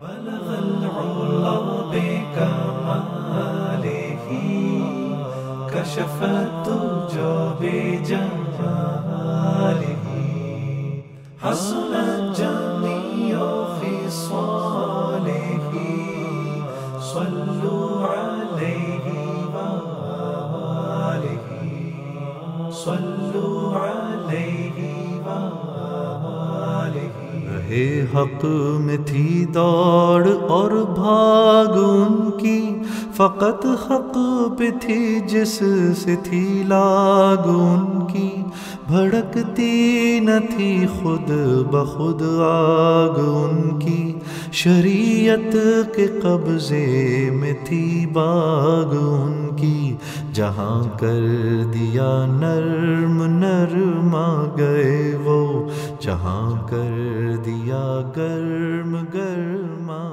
بلغ العلا بكماله كشف الدجى بجماله حسنت جميع خصاله صلوا عليه وآله صلوا عليه وآله رہے حق میں تھی دوڑ اور بھاگ ان کی، فقط حق پہ تھی جس سے تھی لاگ ان کی، بھڑکتی نہ تھی خود بخود آگ ان کی، شریعت کے قبضے میں تھی باغ ان کی، جہاں کر دیا نرم نرما گئے وہ، جہاں کر دیا گرم گرما